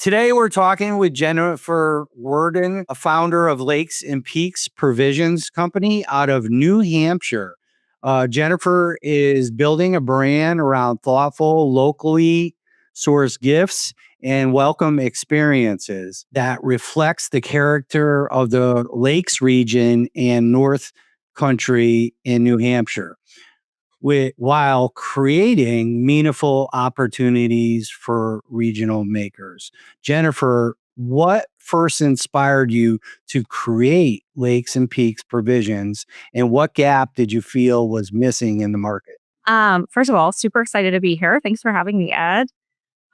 Today, we're talking with Jennifer Worden, a founder of Lakes and Peaks Provisions Company out of New Hampshire. Jennifer is building a brand around thoughtful, locally sourced gifts and welcome experiences that reflects the character of the Lakes region and North Country in New Hampshire, while creating meaningful opportunities for regional makers. Jennifer, what first inspired you to create Lakes and Peaks Provisions, and what gap did you feel was missing in the market? First of all, super excited to be here. Thanks for having me, Ed.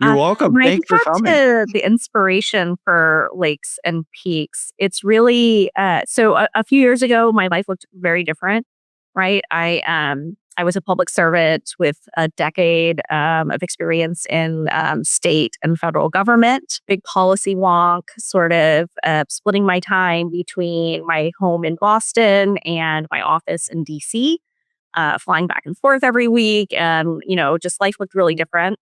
You're welcome. When I Thanks think for back coming. to the inspiration for Lakes and Peaks, it's really a few years ago, my life looked very different, right? I was a public servant with a decade of experience in state and federal government, big policy wonk, sort of splitting my time between my home in Boston and my office in DC, flying back and forth every week. And, just life looked really different.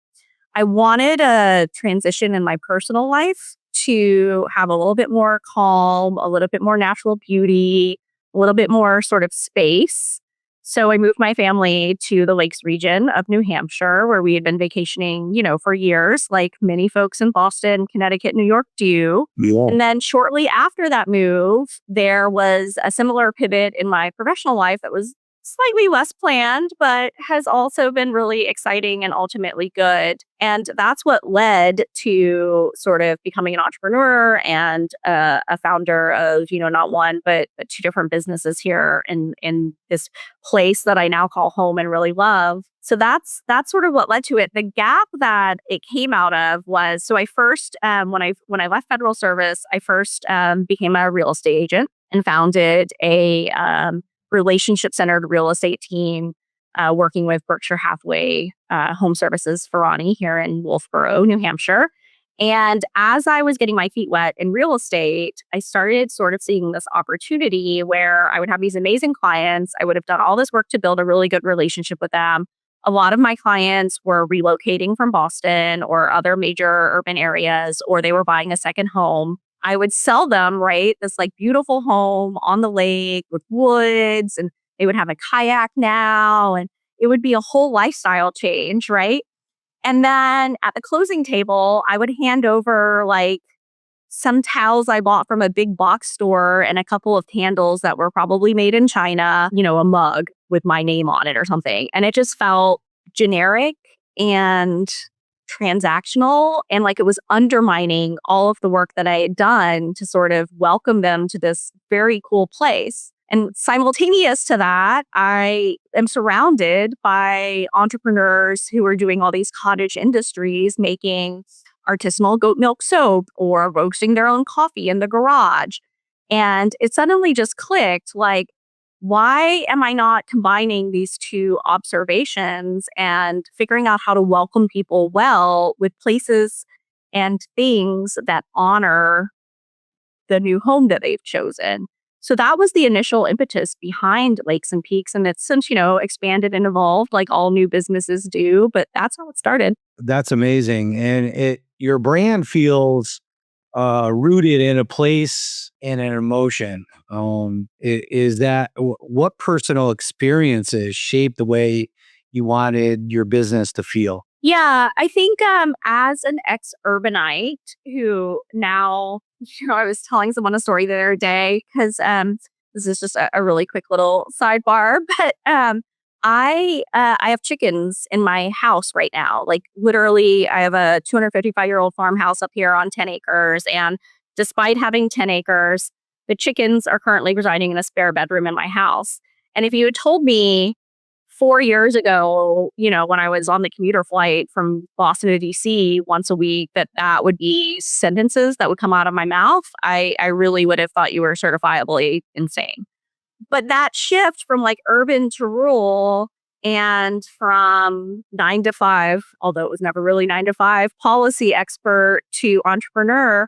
I wanted a transition in my personal life to have a little bit more calm, a little bit more natural beauty, a little bit more sort of space. So I moved my family to the Lakes region of New Hampshire, where we had been vacationing, for years, like many folks in Boston, Connecticut, New York do. Yeah. And then shortly after that move, there was a similar pivot in my professional life that was slightly less planned, but has also been really exciting and ultimately good. And that's what led to sort of becoming an entrepreneur and a founder of, not one, but two different businesses here in this place that I now call home and really love. So that's sort of what led to it. The gap that it came out of was, so I first, when I left federal service, I first became a real estate agent and founded a relationship-centered real estate team working with Berkshire Hathaway Home Services Ferrani here in Wolfboro, New Hampshire. And as I was getting my feet wet in real estate, I started sort of seeing this opportunity where I would have these amazing clients. I would have done all this work to build a really good relationship with them. A lot of my clients were relocating from Boston or other major urban areas, or they were buying a second home. I would sell them, right, this like beautiful home on the lake with woods, and they would have a kayak now, and it would be a whole lifestyle change, right? And then at the closing table, I would hand over like some towels I bought from a big box store and a couple of candles that were probably made in China, a mug with my name on it or something. And it just felt generic and transactional, and like it was undermining all of the work that I had done to sort of welcome them to this very cool place. And simultaneous to that, I am surrounded by entrepreneurs who are doing all these cottage industries, making artisanal goat milk soap or roasting their own coffee in the garage. And it suddenly just clicked, like, why am I not combining these two observations and figuring out how to welcome people well with places and things that honor the new home that they've chosen? So that was the initial impetus behind Lakes and Peaks. And it's since, expanded and evolved like all new businesses do, but that's how it started. That's amazing. And your brand feels rooted in a place and an emotion. Is that what personal experiences shaped the way you wanted your business to feel? Yeah, I think as an ex-urbanite who now, I was telling someone a story the other day because this is just a really quick little sidebar, but I have chickens in my house right now. Like literally, I have a 255-year-old farmhouse up here on 10 acres, and despite having 10 acres, the chickens are currently residing in a spare bedroom in my house. And if you had told me 4 years ago, when I was on the commuter flight from Boston to DC once a week, that would be sentences that would come out of my mouth, I really would have thought you were certifiably insane. But that shift from like urban to rural and from 9 to 5, although it was never really 9 to 5, policy expert to entrepreneur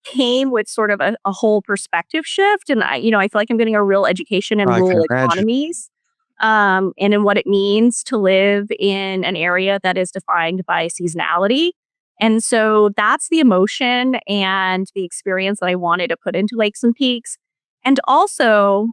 came with sort of a whole perspective shift. And I feel like I'm getting a real education in I can rural imagine. economies. And in what it means to live in an area that is defined by seasonality. And so that's the emotion and the experience that I wanted to put into Lakes and Peaks. And also,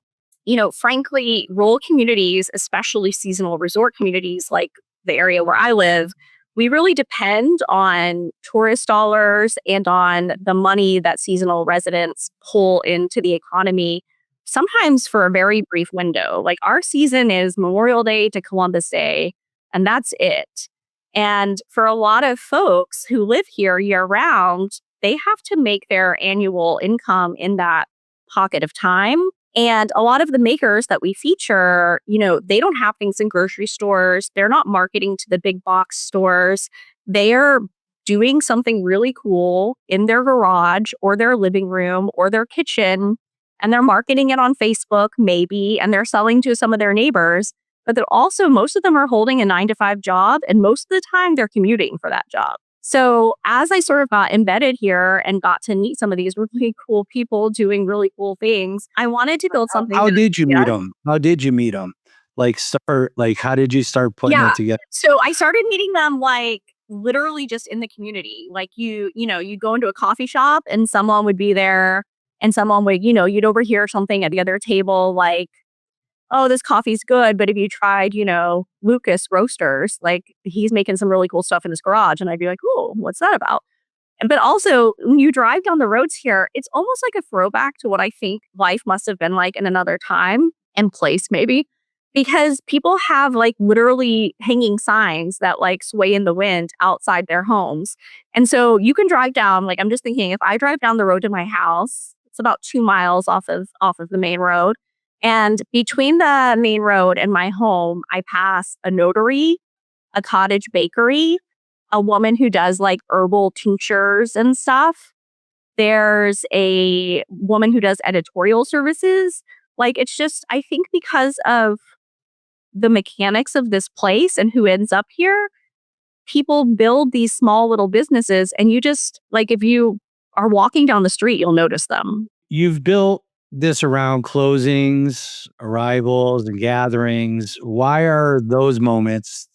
frankly, rural communities, especially seasonal resort communities like the area where I live, we really depend on tourist dollars and on the money that seasonal residents pull into the economy, sometimes for a very brief window. Like our season is Memorial Day to Columbus Day, and that's it. And for a lot of folks who live here year round, they have to make their annual income in that pocket of time. And a lot of the makers that we feature, they don't have things in grocery stores. They're not marketing to the big box stores. They're doing something really cool in their garage or their living room or their kitchen. And they're marketing it on Facebook, maybe, and they're selling to some of their neighbors. But they're also, most of them are holding a 9 to 5 job. And most of the time, they're commuting for that job. So as I sort of got embedded here and got to meet some of these really cool people doing really cool things, I wanted to build something How that, did you meet yeah, them? How did you meet them? How did you start putting yeah. it together? So I started meeting them like literally just in the community. Like you go into a coffee shop and someone would be there and someone would, you'd overhear something at the other table like, oh, this coffee's good, but if you tried, Lucas Roasters, like he's making some really cool stuff in his garage. And I'd be like, oh, what's that about? But also, when you drive down the roads here, it's almost like a throwback to what I think life must have been like in another time and place, maybe, because people have like literally hanging signs that like sway in the wind outside their homes. And so you can drive down, like, I'm just thinking if I drive down the road to my house, it's about 2 miles off of the main road. And between the main road and my home, I pass a notary, a cottage bakery, a woman who does like herbal tinctures and stuff. There's a woman who does editorial services. Like it's just, I think because of the mechanics of this place and who ends up here, people build these small little businesses and you just like if you are walking down the street, you'll notice them. You've built this around closings, arrivals, and gatherings. Why are those moments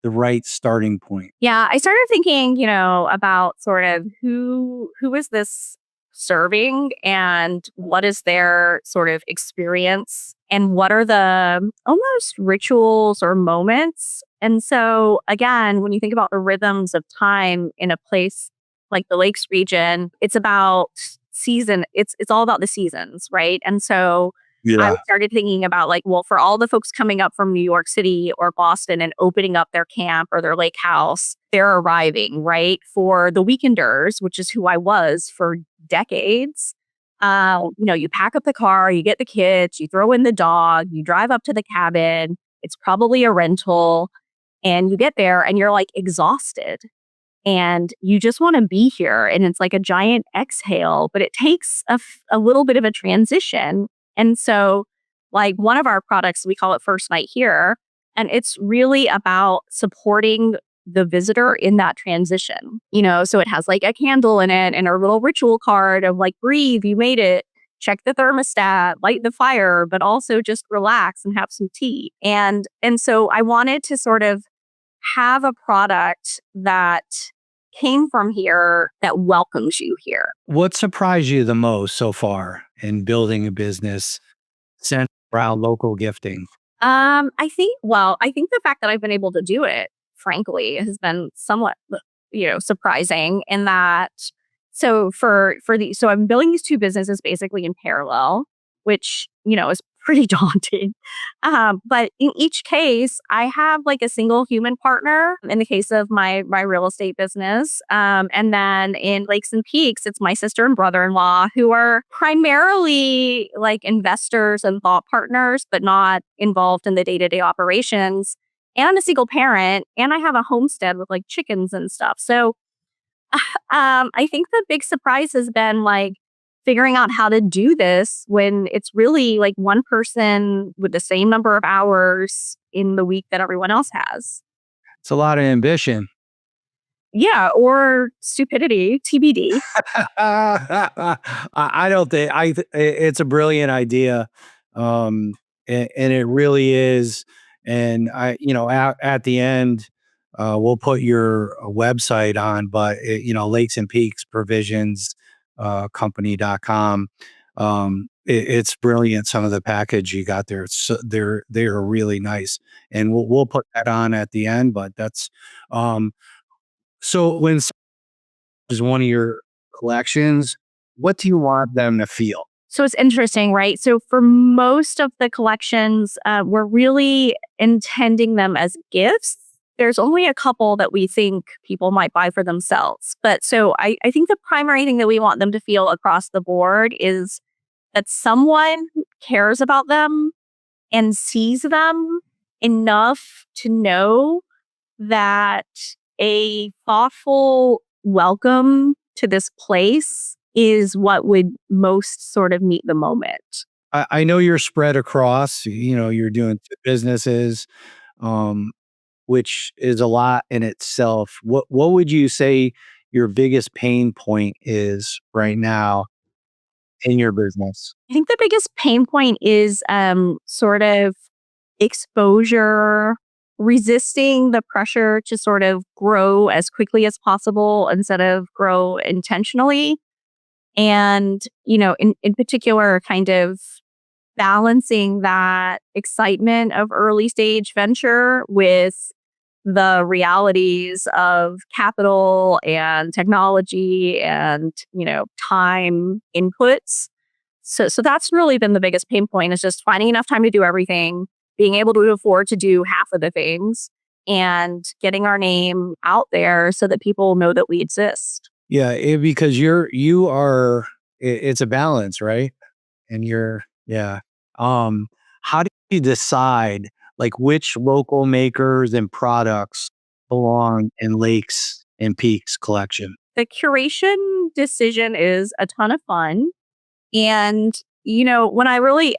the right starting point? Yeah, I started thinking, about sort of who is this serving and what is their sort of experience and what are the almost rituals or moments. And so again, when you think about the rhythms of time in a place like the Lakes region, it's about season. It's all about the seasons, right? And so I Yeah. started thinking about like, well, for all the folks coming up from New York City or Boston and opening up their camp or their lake house, they're arriving, right? For the weekenders, which is who I was for decades. You pack up the car, you get the kids, you throw in the dog, you drive up to the cabin. It's probably a rental, and you get there and you're like exhausted and you just want to be here. And it's like a giant exhale, but it takes a little bit of a transition. And so, like one of our products, we call it First Night Here. And it's really about supporting the visitor in that transition. So it has like a candle in it and a little ritual card of like, breathe, you made it. Check the thermostat, light the fire, but also just relax and have some tea. And so I wanted to sort of have a product that came from here that welcomes you here. What surprised you the most so far in building a business centered around local gifting? I think the fact that I've been able to do it, frankly, has been somewhat, surprising in that. So so I'm building these two businesses basically in parallel, which, is pretty daunting. But in each case, I have like a single human partner in the case of my real estate business. And then in Lakes and Peaks, it's my sister and brother-in-law who are primarily like investors and thought partners, but not involved in the day-to-day operations. And I'm a single parent and I have a homestead with like chickens and stuff. So I think the big surprise has been like figuring out how to do this when it's really like one person with the same number of hours in the week that everyone else has. It's a lot of ambition. Yeah, or stupidity, TBD. I don't think it's a brilliant idea, and it really is. And at the end, we'll put your website on, but Lakes and Peaks Provisions company.com. It's brilliant. Some of the package you got there, they're really nice, and we'll put that on at the end. But that's so when is one of your collections, what do you want them to feel? So it's interesting, right? So for most of the collections, we're really intending them as gifts. There's only a couple that we think people might buy for themselves. But so I think the primary thing that we want them to feel across the board is that someone cares about them and sees them enough to know that a thoughtful welcome to this place is what would most sort of meet the moment. I know you're spread across, you're doing two businesses, um, which is a lot in itself. What would you say your biggest pain point is right now in your business? I think the biggest pain point is sort of exposure, resisting the pressure to sort of grow as quickly as possible instead of grow intentionally. And, in particular, kind of balancing that excitement of early stage venture with the realities of capital and technology and, time inputs. So that's really been the biggest pain point, is just finding enough time to do everything, being able to afford to do half of the things, and getting our name out there so that people know that we exist. Yeah, because you are it's a balance, right? And yeah. Um, how do you decide like which local makers and products belong in Lakes and Peaks collection? The curation decision is a ton of fun. And, when I really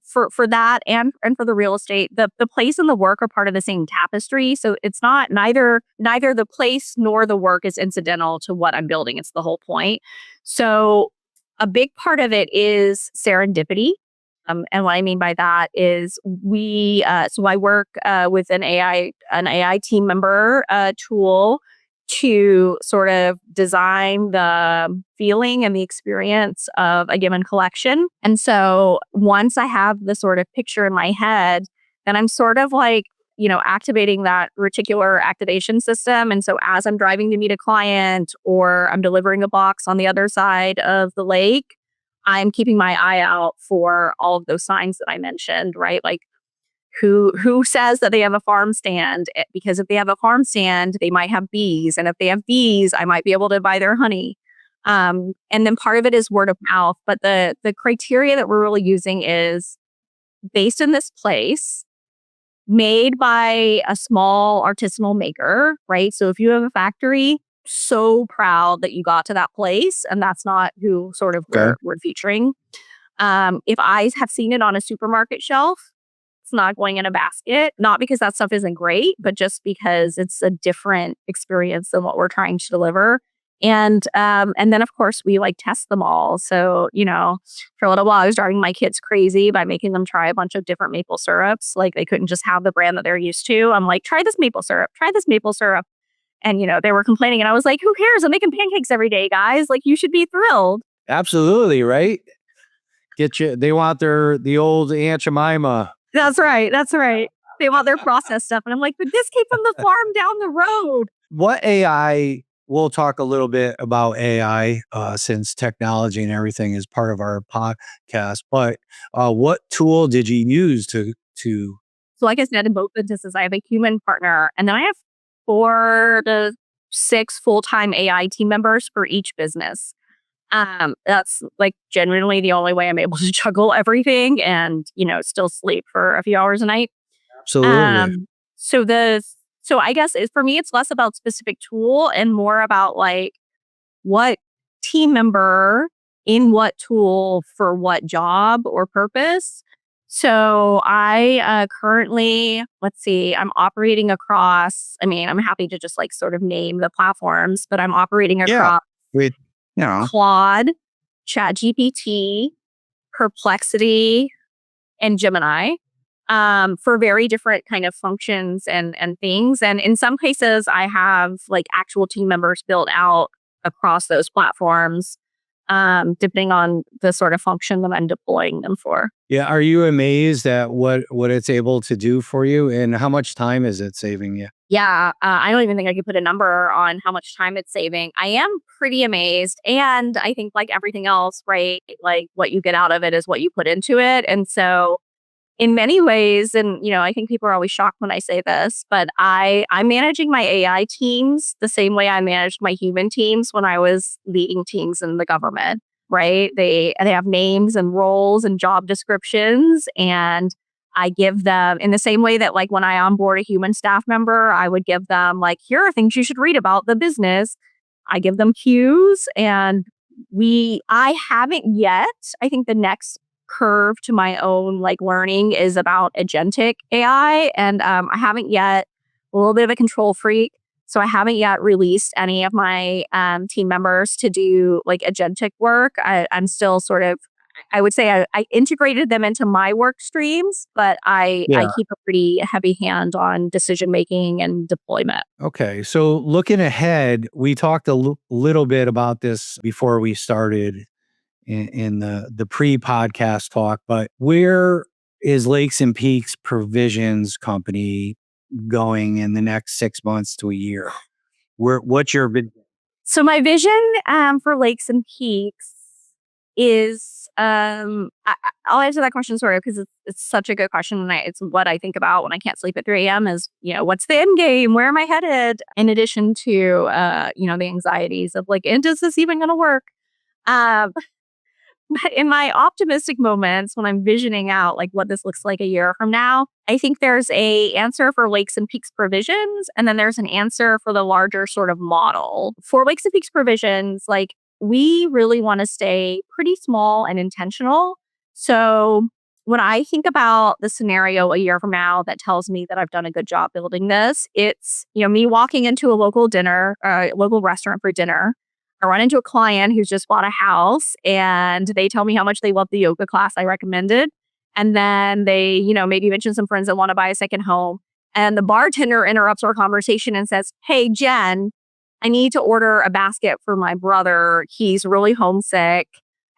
for that and for the real estate, the place and the work are part of the same tapestry. So it's not neither the place nor the work is incidental to what I'm building. It's the whole point. So a big part of it is serendipity. And what I mean by that is so I work with an AI team member tool to sort of design the feeling and the experience of a given collection. And so once I have the sort of picture in my head, then I'm sort of like, activating that reticular activation system. And so as I'm driving to meet a client or I'm delivering a box on the other side of the lake, I'm keeping my eye out for all of those signs that I mentioned, right? Like who says that they have a farm stand, because if they have a farm stand they might have bees, and if they have bees I might be able to buy their honey. And then part of it is word of mouth, but the criteria that we're really using is based in this place, made by a small artisanal maker, right? So if you have a factory, so proud that you got to that place, and that's not who sort of Okay. we're featuring. If I have seen it on a supermarket shelf, it's not going in a basket, not because that stuff isn't great, but just because it's a different experience than what we're trying to deliver. And then of course we like test them all. So, for a little while I was driving my kids crazy by making them try a bunch of different maple syrups. Like they couldn't just have the brand that they're used to. I'm like, try this maple syrup, try this maple syrup. And, they were complaining and I was like, who cares? I'm making pancakes every day, guys. Like you should be thrilled. Absolutely, right? They want the old Aunt Jemima. That's right. That's right. They want their processed stuff. And I'm like, but this came from the farm down the road. What AI We'll talk a little bit about AI since technology and everything is part of our podcast. But what tool did you use to So like I said, in both businesses, I have a human partner, and then I have 4 to 6 full-time AI team members for each business. That's like genuinely the only way I'm able to juggle everything and, still sleep for a few hours a night. absolutely? Um, so the so I guess for me, it's less about specific tool and more about like what team member in what tool for what job or purpose. So I currently, let's see, I'm operating across, I mean, I'm happy to just like sort of name the platforms, but I'm operating Yeah, across we Claude, ChatGPT, Perplexity, and Gemini. for very different kind of functions and things. And in some cases, I have like actual team members built out across those platforms, depending on the sort of function that I'm deploying them for. Yeah. Are you amazed at what it's able to do for you, and how much time is it saving you? Yeah, I don't even think I could put a number on how much time it's saving. I am pretty amazed. And I think, like everything else, right? Like what you get out of it is what you put into it. And so, in many ways, and I think people are always shocked when I say this, but I'm managing my AI teams the same way I managed my human teams when I was leading teams in the government, right? They have names and roles and job descriptions, and I give them in the same way that, like, when I onboard a human staff member, I would give them like, here are things you should read about the business. I give them cues, and I haven't yet. I think the next curve to my own like learning is about agentic AI. And I haven't yet, a little bit of a control freak. So I haven't yet released any of my team members to do like agentic work. I'm still sort of, I would say I integrated them into my work streams, but I Yeah. keep a pretty heavy hand on decision making and deployment. Okay. So looking ahead, we talked a little bit about this before we started in the pre-podcast talk, but where is Lakes and Peaks Provisions Company going in the next 6 months to a year? What's your So my vision for Lakes and Peaks is I'll answer that question sort of because it's such a good question, and it's what I think about when I can't sleep at 3 a.m. is what's the end game? Where am I headed? In addition to the anxieties of like, and is this even going to work? Um, but in my optimistic moments, when I'm visioning out like what this looks like a year from now, I think there's a answer for Lakes and Peaks Provisions, and then there's an answer for the larger sort of model. For Lakes and Peaks Provisions, like we really want to stay pretty small and intentional. So when I think about the scenario a year from now that tells me that I've done a good job building this, it's me walking into a local local restaurant for dinner. I run into a client who's just bought a house and they tell me how much they love the yoga class I recommended. And then they, maybe mention some friends that want to buy a second home. And the bartender interrupts our conversation and says, "Hey, Jen, I need to order a basket for my brother. He's really homesick.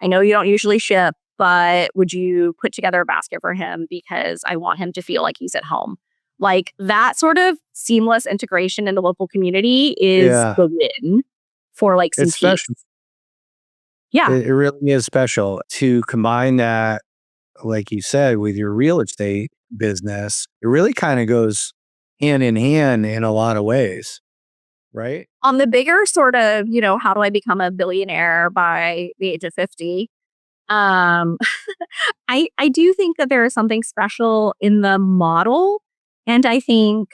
I know you don't usually ship, but would you put together a basket for him because I want him to feel like he's at home?" Like that sort of seamless integration in the local community is yeah, the win for Lakes and it's Peaks. special. Yeah. It really is special to combine that, like you said, with your real estate business. It really kind of goes hand in hand in a lot of ways, right? On the bigger sort of, how do I become a billionaire by the age of 50? Um, I do think that there is something special in the model. And I think,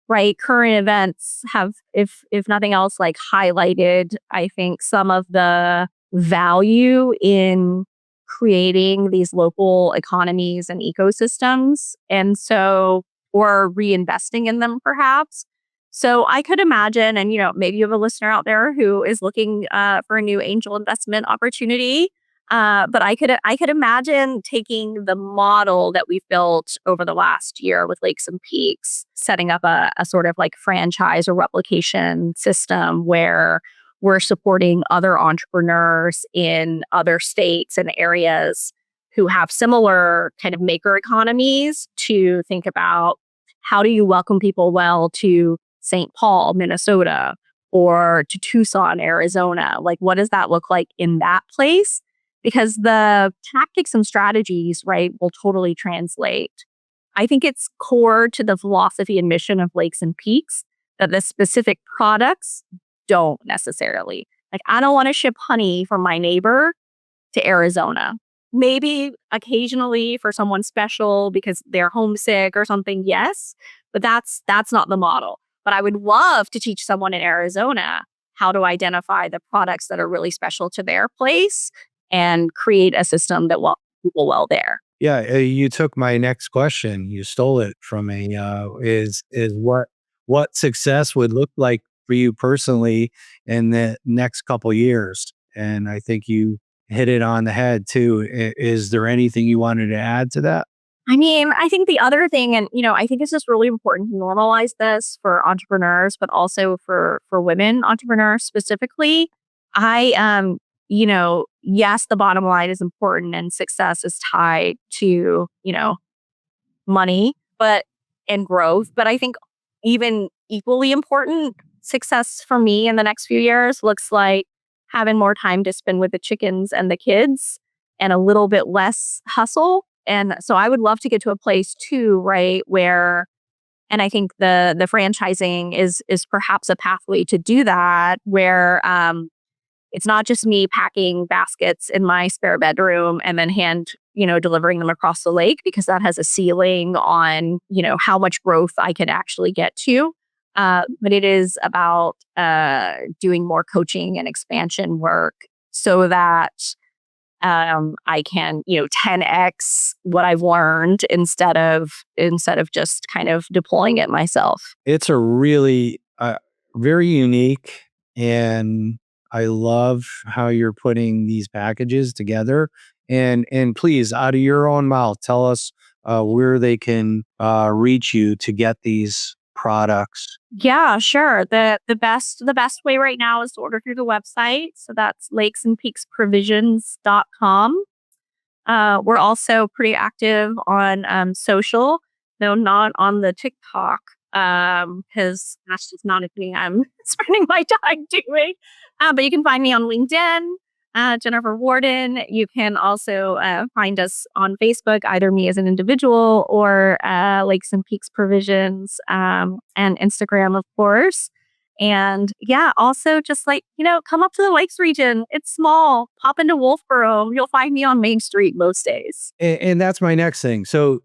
right, current events have, if nothing else, like highlighted, I think, some of the value in creating these local economies and ecosystems. And so, or reinvesting in them perhaps. So I could imagine, and maybe you have a listener out there who is looking for a new angel investment opportunity. But I could imagine taking the model that we've built over the last year with Lakes and Peaks, setting up a sort of like franchise or replication system where we're supporting other entrepreneurs in other states and areas who have similar kind of maker economies to think about how do you welcome people well to St. Paul, Minnesota, or to Tucson, Arizona? Like, what does that look like in that place? Because the tactics and strategies, right, will totally translate. I think it's core to the philosophy and mission of Lakes and Peaks that the specific products don't necessarily. Like, I don't want to ship honey from my neighbor to Arizona. Maybe occasionally for someone special because they're homesick or something, yes, but that's not the model. But I would love to teach someone in Arizona how to identify the products that are really special to their place and create a system that will people well there. Yeah, you took my next question. You stole it from me. Is what success would look like for you personally in the next couple years? And I think you hit it on the head too. Is there anything you wanted to add to that? I mean, I think the other thing, and I think it's just really important to normalize this for entrepreneurs, but also for women entrepreneurs specifically. I yes, the bottom line is important and success is tied to, money, but and growth. But I think even equally important, success for me in the next few years looks like having more time to spend with the chickens and the kids and a little bit less hustle. And so I would love to get to a place too, right, where and I think the franchising is perhaps a pathway to do that, where it's not just me packing baskets in my spare bedroom and then delivering them across the lake, because that has a ceiling on, how much growth I can actually get to. But it is about doing more coaching and expansion work so that I can, 10x what I've learned instead of just kind of deploying it myself. It's a really very unique, and I love how you're putting these packages together. And please, out of your own mouth, tell us where they can reach you to get these products. Yeah, sure. The best way right now is to order through the website. So that's lakesandpeaksprovisions.com. We're also pretty active on social, though not on the TikTok, because that's just not a thing I'm spending my time doing. But you can find me on LinkedIn, Jennifer Worden. You can also find us on Facebook, either me as an individual or Lakes and Peaks Provisions, and Instagram, of course. And yeah, also just come up to the Lakes region. It's small. Pop into Wolfboro. You'll find me on Main Street most days. And that's my next thing. So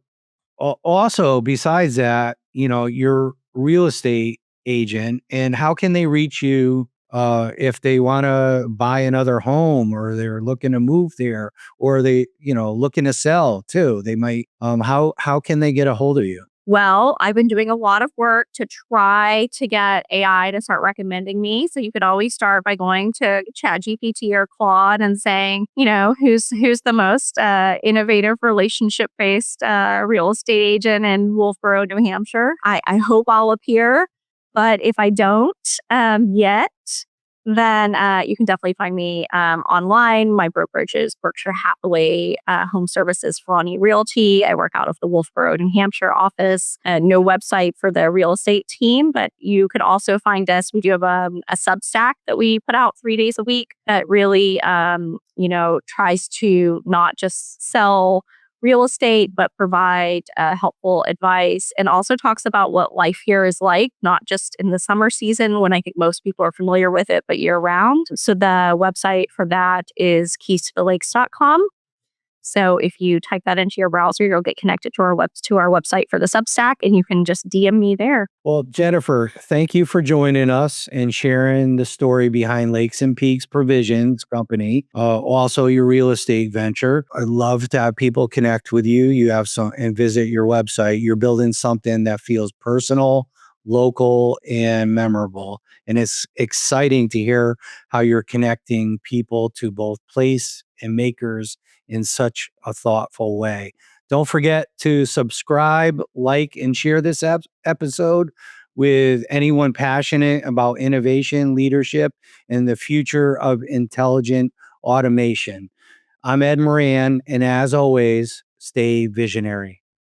also, besides that, your real estate agent, and how can they reach you if they want to buy another home, or they're looking to move there, or they, looking to sell too? They might. How can they get a hold of you? Well, I've been doing a lot of work to try to get AI to start recommending me. So you could always start by going to ChatGPT or Claude and saying, who's the most innovative relationship based real estate agent in Wolfboro, New Hampshire. I hope I'll appear, but if I don't yet, then you can definitely find me online. My brokerage is Berkshire Hathaway Home Services Ronnie Realty. I work out of the Wolfboro, New Hampshire office. No website for the real estate team, but you could also find us. We do have a Substack that we put out 3 days a week that really, tries to not just sell real estate, but provide helpful advice, and also talks about what life here is like, not just in the summer season when I think most people are familiar with it, but year round. So the website for that is keystothelakes.com. So if you type that into your browser, you'll get connected to our website for the Substack, and you can just DM me there. Well, Jennifer, thank you for joining us and sharing the story behind Lakes and Peaks Provisions Company, also your real estate venture. I'd love to have people connect with you. You have some and visit your website. You're building something that feels personal, local, and memorable. And it's exciting to hear how you're connecting people to both place and makers in such a thoughtful way. Don't forget to subscribe, like, and share this episode with anyone passionate about innovation, leadership, and the future of intelligent automation. I'm Ed Moran, and as always, stay visionary.